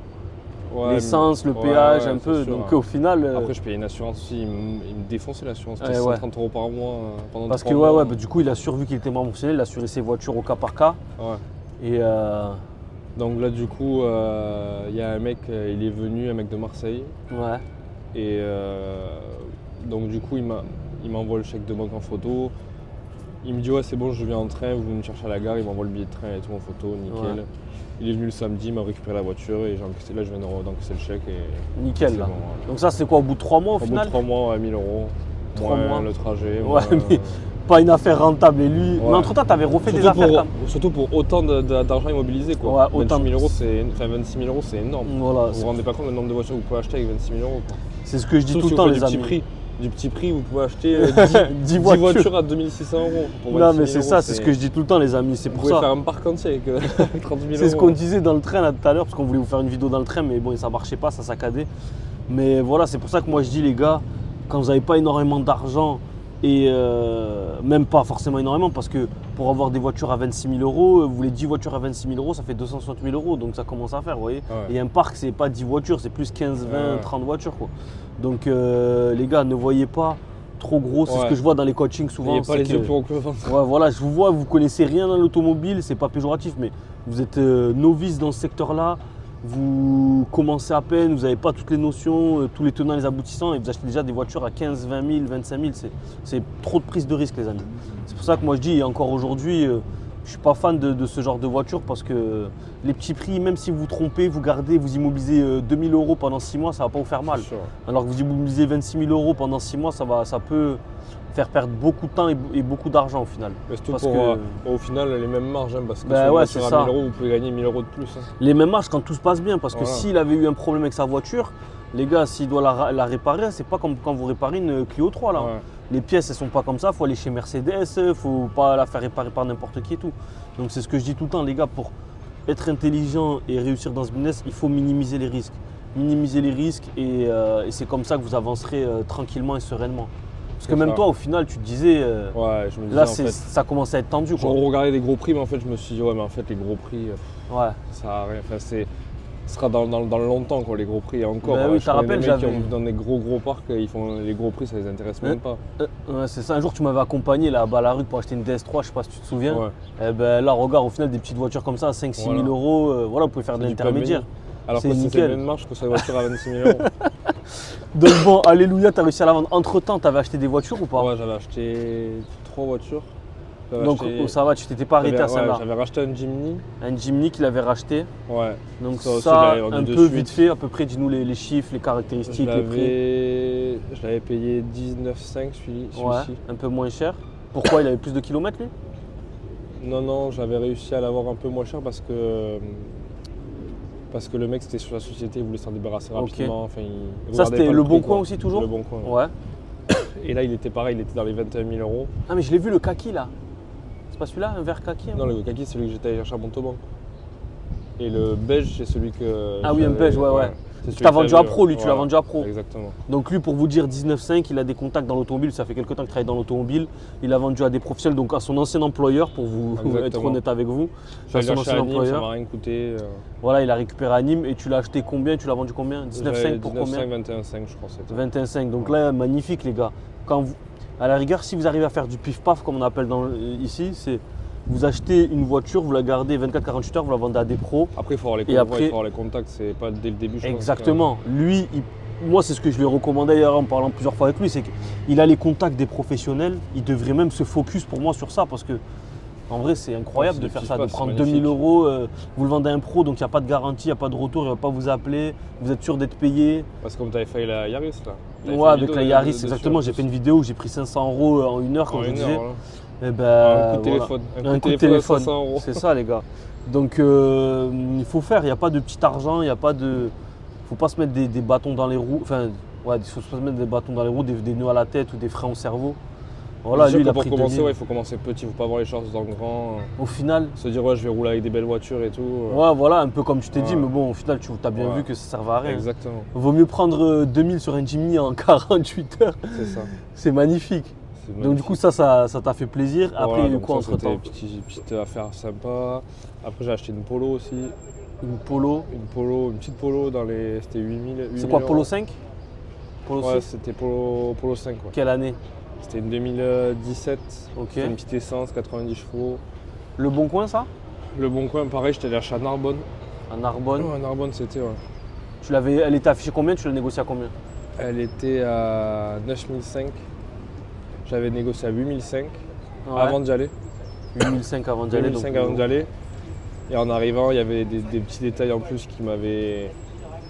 Ouais, L'essence, le ouais, péage, ouais, un c'est peu. sûr, Donc hein. au final. Après, je payais une assurance aussi. Il me défonçait l'assurance. C'était Ouais. 130 € par mois pendant parce que 3 ouais, mois. ouais, bah, du coup, il a survu qu'il était membre fonctionnel, il a assuré ses voitures au cas par cas. Ouais. Et Donc là, du coup, il y a un mec, il est venu, un mec de Marseille. ouais. Et donc du coup, il m'envoie le chèque de banque en photo. Il me dit ouais, c'est bon, je viens en train, vous venez me chercher à la gare. Il m'envoie le billet de train et tout en photo, nickel. Ouais. Il est venu le samedi, il m'a récupéré la voiture et j'ai encaissé. Là, je viens d'encaisser le chèque. Et Nickel c'est là. bon, ouais. Donc ça, c'est quoi, au bout de 3 mois au Au bout de final? 3 mois, à 1000 €. 3 moins mois. le trajet. Ouais, mais pas une affaire rentable. Et lui. Ouais. Mais entre temps, tu avais refait des affaires quand même. Surtout pour autant d'argent immobilisé. Quoi. Ouais, autant 26 000 €, c'est 26 000 €, c'est énorme. Voilà. Vous vous rendez pas compte le nombre de voitures que vous pouvez acheter avec 26 000 €. Quoi. C'est ce que je dis Sauf tout si le vous temps, faites les du amis. petit prix. Du petit prix, vous pouvez acheter 10 10 voitures à 2600 €. Pour Non, 26 mais 000 c'est euros, ça, c'est ce que je dis tout le temps, les amis. C'est Vous pour pouvez ça. faire un parc entier avec, avec 30 000 €. C'est ce qu'on disait dans le train là tout à l'heure, parce qu'on voulait vous faire une vidéo dans le train, mais bon, ça marchait pas, ça saccadait. Mais voilà, c'est pour ça que moi je dis, les gars, quand vous n'avez pas énormément d'argent, et même pas forcément énormément, parce que pour avoir des voitures à 26 000 €, vous voulez 10 voitures à 26 000 €, ça fait 260 000 €, donc ça commence à faire, vous voyez. Ouais. Et un parc, c'est pas 10 voitures, c'est plus 15, 20, Ouais. 30 voitures, quoi. Donc les gars, ne voyez pas trop gros, c'est ce Ouais. que je vois dans les coachings souvent. N'ayez pas c'est les que- yeux plus gros que le ventre. Ouais, voilà, je vous vois, vous connaissez rien dans l'automobile, c'est pas péjoratif, mais vous êtes novice dans ce secteur-là, vous commencez à peine, vous n'avez pas toutes les notions, tous les tenants et les aboutissants, et vous achetez déjà des voitures à 15, 20 000, 25 000, c'est trop de prise de risque, les amis. C'est pour ça que moi je dis, et encore aujourd'hui, je suis pas fan de ce genre de voiture, parce que les petits prix, même si vous vous trompez, vous gardez, vous immobilisez 2 000 € pendant 6 mois, ça va pas vous faire mal. C'est sûr. Alors que vous immobilisez 26 000 € pendant 6 mois, ça peut faire perdre beaucoup de temps et beaucoup d'argent au final. Mais surtout Parce pour, que- au final, les mêmes marges, hein, parce que Bah sur ouais, une c'est voiture à ça. 1 000 €, vous pouvez gagner 1 000 € de plus. Hein. Les mêmes marges quand tout se passe bien, parce que Voilà. s'il avait eu un problème avec sa voiture, les gars, s'il doit la réparer, c'est pas comme quand vous réparez une Clio 3 là. Ouais. Les pièces, elles sont pas comme ça, faut aller chez Mercedes, faut pas la faire réparer par n'importe qui et tout. Donc c'est ce que je dis tout le temps, les gars, pour être intelligent et réussir dans ce business, il faut minimiser les risques. Minimiser les risques et c'est comme ça que vous avancerez tranquillement et sereinement. Parce que C'est même ça. toi, au final, tu te disais, Ouais, je me disais là, en fait, ça commence à être tendu, je quoi. regardais les gros prix, mais en fait, je me suis dit, ouais, mais en fait, les gros prix, Ouais. ça a rien. Enfin, ce sera dans le longtemps, quoi, les gros prix. Et encore, Bah oui, je t'as connais des rappelé, mecs qui j'avais- ont dans des gros parcs, ils font les gros prix, ça les intéresse même pas. Ouais, c'est ça. Un jour, tu m'avais accompagné là-bas à la rue pour acheter une DS3, je sais pas si tu te souviens. Ouais. Et ben là, regarde, au final, des petites voitures comme ça, 5-6 000 Voilà. €, voilà, vous pouvez faire de C'est du l'intermédiaire. plein Alors C'est que c'est nickel. la même marge que sur les voitures à 26 000 €. Donc bon, alléluia, t'as réussi à la vendre. Entre-temps, t'avais acheté des voitures ou pas? Ouais, j'avais acheté 3 voitures. J'avais Donc acheté- oh, ça va, tu t'étais pas arrêté à j'avais- ouais, celle-là. J'avais racheté un Jimny. Un Jimny qu'il avait racheté. Ouais. Donc Ça aussi, ça, j'avais vendu un de peu suite. vite fait, à peu près, dis-nous les chiffres, les Je caractéristiques, les prix. l'avais payé 19,5 celui-ci. Ouais, un peu moins cher. Pourquoi il avait plus de kilomètres lui? Non, j'avais réussi à l'avoir un peu moins cher parce que le mec c'était sur la société, il voulait s'en débarrasser Ok. rapidement. Enfin, il Ça regardait c'était pas le prix, Bon quoi. Coin aussi toujours? Le Bon Coin. Ouais. Et là il était pareil, il était dans les 21 000 €. Ah mais je l'ai vu le kaki là. C'est pas celui-là, un vert kaki? Non, le kaki c'est celui que j'étais allé chercher à Montauban. Et le beige c'est celui que. Ah oui, un j'avais- beige, ouais. C'est Tu celui t'as que vendu j'avais, à pro, lui, tu l'as voilà. vendu à pro. Exactement. Donc lui, pour vous dire 19,5, il a des contacts dans l'automobile, ça fait quelques temps qu'il travaille dans l'automobile. Il a vendu à des professionnels, donc à son ancien employeur, pour vous Exactement. être honnête avec vous. Je suis allé son chercher à ancien Nîmes, ça employeur. m'a rien coûté. Voilà, il a récupéré à Nîmes et tu l'as acheté combien? Tu l'as vendu combien? 19,5 pour combien? 21,5 je crois c'était. 21,5. Donc là, magnifique les gars. Quand vous, à la rigueur, si vous arrivez à faire du pif-paf, comme on appelle ici, c'est vous achetez une voiture, vous la gardez 24-48 heures, vous la vendez à des pros. Après il faut avoir les Et contacts, après- il faut avoir les contacts, c'est pas dès le début je pense, Exactement. Lui, moi, c'est ce que je lui ai recommandé d'ailleurs en parlant plusieurs fois avec lui, c'est qu'il a les contacts des professionnels. Il devrait même se focus pour moi sur ça parce que, en vrai, c'est incroyable Ouais, de c'est faire du ça, de pif-paf, prendre c'est 2000 magnifique. €, vous le vendez à un pro, donc il n'y a pas de garantie, il n'y a pas de retour, il ne va pas vous appeler, vous êtes sûr d'être payé. Parce que comme tu avais failli la Yaris là. T'avais fait Ouais, une avec vidéo la de- Yaris, dessus, exactement. en J'ai plus. fait une vidéo où j'ai pris 500 € en une heure, comme En je une disais. heure, voilà. Et ben, Un coup de voilà. téléphone. Un coup de téléphone. à 500 €. C'est ça, les gars. Donc, il faut faire. Il n'y a pas de petit argent. Il n'y a pas de. Faut pas se mettre des bâtons dans les roues. Enfin, ouais, il faut pas se mettre des bâtons dans les roues, des nœuds à la tête ou des freins au cerveau. Voilà, C'est sûr lui, il que a pour pris commencer, 2000. ouais, il faut commencer petit, il faut pas avoir les choses dans le grand. Au final, Se dire ouais je vais rouler avec des belles voitures et tout. ouais, voilà, un peu comme tu t'es dit, Ouais. mais bon, au final, tu as bien Ouais. vu que ça servait à rien. Exactement, Vaut mieux prendre 2000 sur un Jimny en 48 heures. c'est ça. C'est magnifique. C'est Donc, du magnifique. coup, ça t'a fait plaisir. Après, Voilà, il y a eu donc quoi ça, entre temps? c'était une petite affaire sympa. Après j'ai acheté une Polo aussi. Une Polo. Une petite Polo dans les. C'était 8000. C'est quoi, Polo 5? Polo Ouais, 6? c'était Polo 5 quoi. Quelle année? C'était une 2017. Ok. C'était une petite essence, 90 chevaux. Le Bon Coin, ça? Le Bon Coin, pareil, j'étais allé acheter à Narbonne. À Narbonne. Ouais, à Narbonne, c'était, ouais. Elle était affichée combien? Tu l'as négociée à combien? Elle était à 9005. J'avais négocié à 8005 Ouais. avant d'y aller. 8005 avant d'y aller. 2005 avant d'y aller. Et en arrivant, il y avait des petits détails en plus qui m'avaient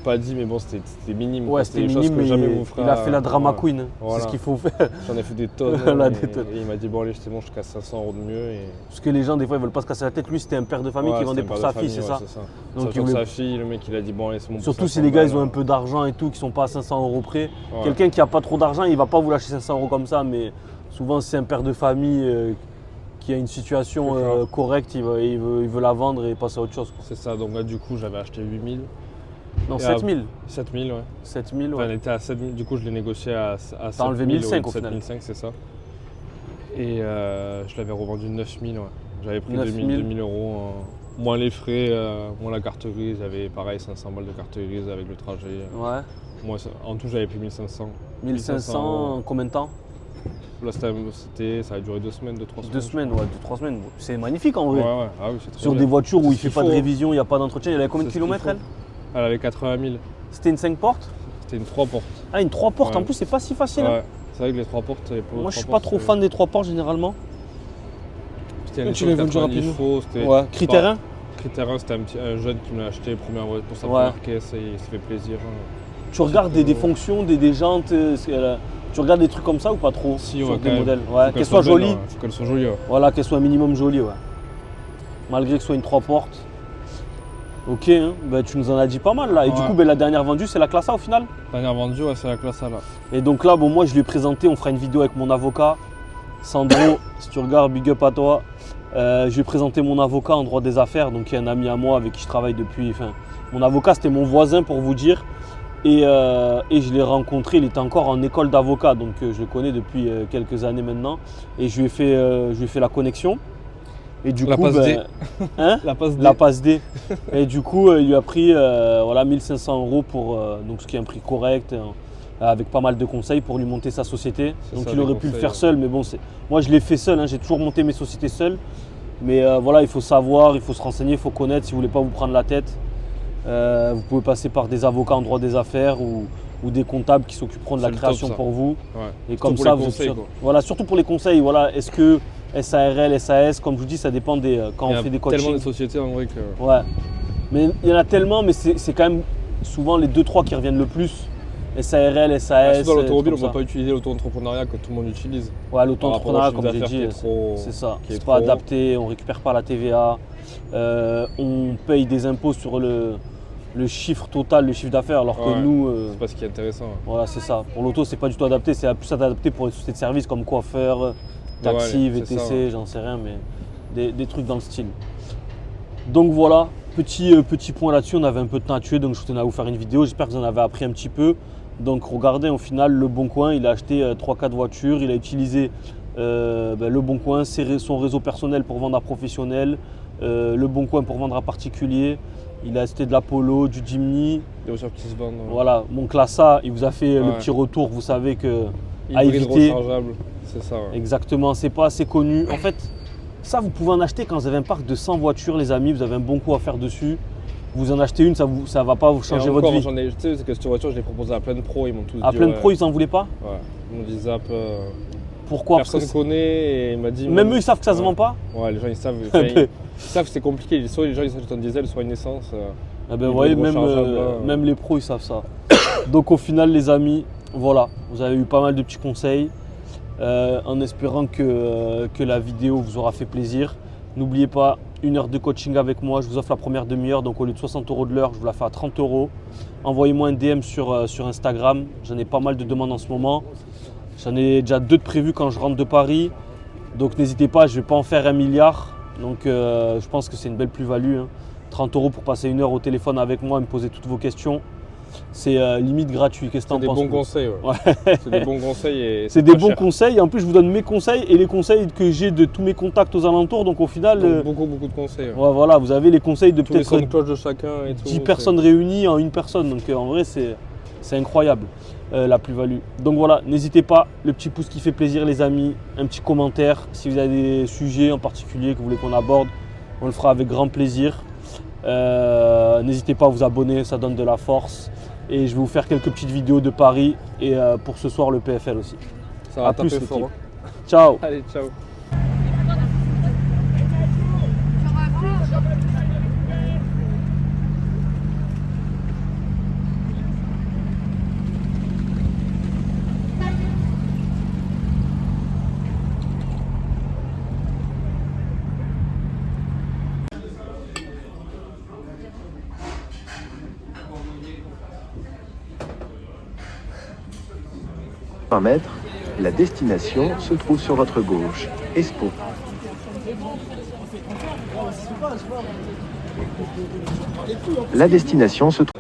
pas dit, mais bon, c'était minime. Ouais, quoi. c'était des choses minime, que mais jamais vous ferez. il a fait la drama Voilà. queen. Voilà. C'est ce qu'il faut faire. J'en ai fait des tonnes. Voilà, et, des tonnes. et il m'a dit, bon, allez, c'est bon, je casse 500 € de mieux. Et... Parce que les gens, des fois, ils veulent pas se casser la tête. Lui, c'était un père de famille Ouais, qui vendait c'était pour un sa père de fille, c'est famille, ça? ouais, c'est ça. Donc, Donc, il voulait- sa fille, le mec, il a dit, bon, allez, c'est bon. pour Surtout si 500 les gars, ils ont balles. un peu d'argent et tout, qui sont pas à 500 € près. Ouais. Quelqu'un qui a pas trop d'argent, il va pas vous lâcher 500 € comme ça, mais souvent, c'est un père de famille qui a une situation C'est ça. correcte, il veut la vendre et passer à autre chose, quoi. C'est ça, donc là, du coup, j'avais acheté 8000. Non, Et 7000. 7000, ouais. 7000, Enfin, ouais. elle était à 7000, du coup, je l'ai négocié à 7000. T'as enlevé 1005 au final. 7005, c'est ça. Et je l'avais revendu 9000, ouais. J'avais pris 9000. 2000 €, moins les frais, moins la carte grise. J'avais pareil 500 balles de carte grise avec le trajet. Ouais. Moi, en tout, j'avais pris 1500. 1500, en combien de temps? Là, ça a duré 2 semaines, 2-3 semaines. 2 semaines, ouais, 2-3 semaines. C'est magnifique en vrai. Ouais, ouais. Ah oui, c'est trop Sur bien. des voitures où C'est il ce fait qu'il pas de faut, hein. révision, il n'y a pas d'entretien. Elle avait combien de C'est ce qu'il kilomètres elle? Elle avait 80 000. C'était une 5 portes? C'était une 3 portes. Ah, une 3 portes, Ouais. en plus, c'est pas si facile. hein. Ouais. C'est vrai que les 3 portes, Moi, je suis pas trop fan des 3 portes généralement. C'était Tu l'as vendu rapidement. Ouais. Critère 1? Critère 1, c'était un jeune qui me l'a acheté pour sa Ouais. première caisse et il s'est fait plaisir. Tu regardes des fonctions, des jantes, tu regardes des trucs comme ça ou pas trop? Si, sur ouais, des quand même. modèles. Faut Ouais, qu'elles soient belles, jolies. ouais. Faut qu'elles soient jolies. Ouais. Voilà, qu'elles soient un minimum jolies, ouais. Malgré que ce soit une 3 portes. Ok, hein. Ben, tu nous en as dit pas mal là. Et du Ouais. coup, ben, la dernière vendue, c'est la classe A au final? Dernière vendue, ouais, c'est la classe A là. Et donc là, bon, moi, je lui ai présenté, on fera une vidéo avec mon avocat. Sandro, si tu regardes, big up à toi. Je lui ai présenté mon avocat en droit des affaires, donc il y a un ami à moi avec qui je travaille depuis. Enfin, mon avocat, c'était mon voisin pour vous dire. Et je l'ai rencontré, il était encore en école d'avocat, donc je le connais depuis quelques années maintenant. Et je lui ai fait la connexion. Et du La coup, passe ben, D. hein, La passe D. la passe D. Et du coup, il lui a pris voilà, 1500 € pour donc ce qui est un prix correct, avec pas mal de conseils pour lui monter sa société. C'est Donc ça, il les aurait pu le conseils, faire ouais. seul, mais bon, moi je l'ai fait seul, hein, j'ai toujours monté mes sociétés seul. Mais voilà, il faut savoir, il faut se renseigner, il faut connaître si vous voulez pas vous prendre la tête. Vous pouvez passer par des avocats en droit des affaires ou des comptables qui s'occuperont de la C'est le création top, ça. pour vous. Ouais. Et Surtout comme pour ça, les vous êtes conseils, sûr. quoi. Voilà, surtout pour les conseils. Voilà, est-ce que SARL, SAS, comme je vous dis, ça dépend des quand Il y on a fait des tellement coachings. de sociétés en vrai que. Ouais. Mais il y en a tellement, mais c'est quand même souvent les 2-3 qui reviennent le plus. SARL, SAS. Surtout dans l'automobile, on comme ne ça. peut pas utiliser l'auto-entrepreneuriat que tout le monde utilise. Ouais, l'auto-entrepreneuriat, Par rapport comme au j'ai chiffre dit, d'affaires qui est trop- c'est ça. qui est C'est pas trop haut. adapté, on récupère pas la TVA. On paye des impôts sur le chiffre total, le chiffre d'affaires, alors que Ouais. nous. C'est pas ce qui est intéressant. Voilà, c'est ça. Pour l'auto, c'est pas du tout adapté. C'est plus adapté pour les sociétés de services comme coiffeur, taxi, Ouais, c'est VTC, ça, ouais. j'en sais rien, mais des trucs dans le style. Donc voilà, petit point là-dessus. On avait un peu de temps à tuer, donc je tenais à vous faire une vidéo. J'espère que vous en avez appris un petit peu. Donc regardez, au final, Le Bon Coin, il a acheté 3-4 voitures. Il a utilisé Le Bon Coin, son réseau personnel pour vendre à professionnel, Le Bon Coin pour vendre à particulier. Il a acheté de la Polo, du Jimny. Des voitures qui se vendent. Voilà, mon classe A, il vous a fait le Ouais. petit retour. Vous savez que à Hybride éviter. rechargeable, c'est ça. Ouais. Exactement, c'est pas assez connu. En fait, ça, vous pouvez en acheter quand vous avez un parc de 100 voitures, les amis. Vous avez un bon coup à faire dessus. Vous en achetez une, ça va pas vous changer Et votre encore, vie. Tu sais, c'est que cette voiture, je l'ai proposée à plein de pros, ils m'ont tous À dit. plein de ouais. pros, ils en voulaient pas. Ouais, ils m'ont dit zap. Pourquoi? Parce Personne que connaît et il m'a dit. même moi, eux, ils savent que ça se ouais. vend pas. Ouais, les gens ils savent. Enfin, ils savent que c'est compliqué. Soit les gens ils s'achètent un diesel, soit une essence. Eh ben, vous Hybride voyez, rechargeable, même les pros, ils savent ça. Donc au final, les amis, voilà, vous avez eu pas mal de petits conseils. En espérant que la vidéo vous aura fait plaisir. N'oubliez pas, 1 heure de coaching avec moi, je vous offre la première demi-heure, donc au lieu de 60 € de l'heure, je vous la fais à 30 €. Envoyez-moi un DM sur Instagram, j'en ai pas mal de demandes en ce moment. J'en ai déjà 2 de prévus quand je rentre de Paris, donc n'hésitez pas, je ne vais pas en faire 1 milliard. Donc je pense que c'est une belle plus-value, hein. 30 € pour passer 1 heure au téléphone avec moi et me poser toutes vos questions. C'est limite gratuit, qu'est-ce que C'est t'en des penses? bons conseils. Ouais. C'est des bons conseils et C'est des pas bons cher. conseils, en plus je vous donne mes conseils et les conseils que j'ai de tous mes contacts aux alentours, donc au final, Donc, beaucoup de conseils. Ouais. ouais, voilà, vous avez les conseils de Tous les peut-être sons de cloche de chacun et tout. 10 personnes réunies en une personne, donc en vrai c'est incroyable la plus-value. Donc voilà, n'hésitez pas, le petit pouce qui fait plaisir les amis, un petit commentaire, si vous avez des sujets en particulier que vous voulez qu'on aborde, on le fera avec grand plaisir. N'hésitez pas à vous abonner, ça donne de la force. Et je vais vous faire quelques petites vidéos de Paris et pour ce soir le PFL aussi. Ça va À plus, taper fort. l'équipe. Hein. Ciao. Allez, ciao. 120 mètres, la destination se trouve sur votre gauche. Expo. La destination se trouve...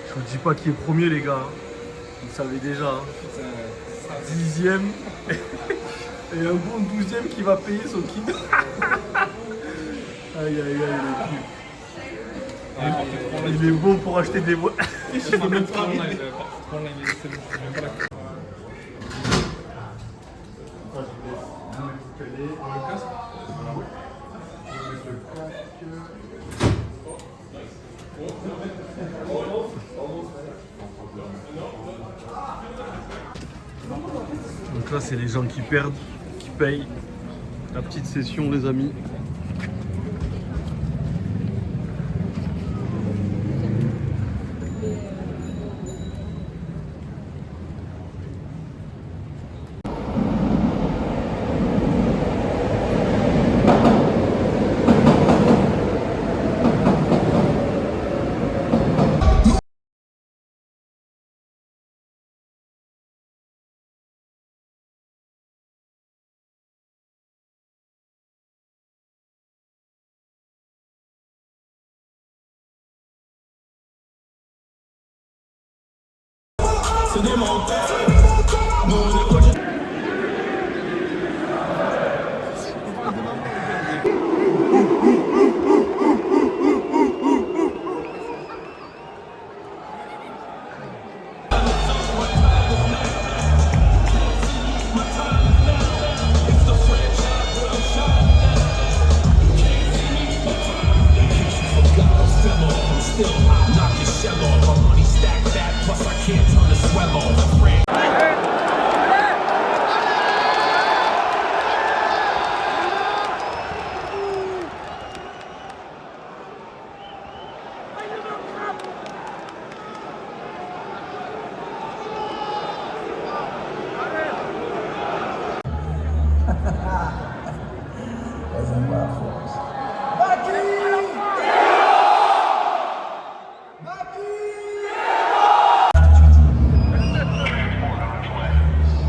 Je vous dis pas qui est premier les gars, vous savez déjà. Hein. 10e et un bon 12e qui va payer son kit. Aïe aïe aïe le type. Il est bon pour acheter des voix. Je peux même pas online, c'est bon, je viens pas la... Donc là c'est les gens qui perdent, qui payent. La petite session les amis.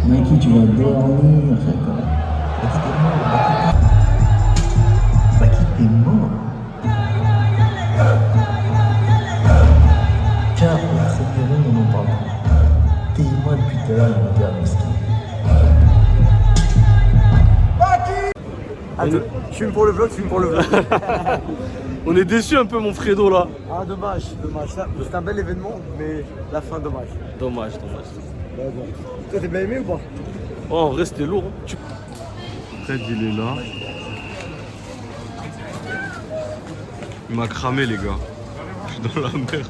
Nike, tu vas dormir, d'accord. Baki, t'es mort. Tiens, cette période, on en parle. Paye-moi depuis tout à l'heure, il m'a dit à Meski. Je filme pour le vlog, je filme pour le vlog. On est déçus un peu mon Fredo là. Ah dommage, dommage. C'est un bel événement, mais la fin dommage. Dommage. Bah, bon. Toi t'es bien aimé ou pas? Oh, en vrai c'était lourd. Hein. Fred il est là. Il m'a cramé les gars. Je suis dans la merde.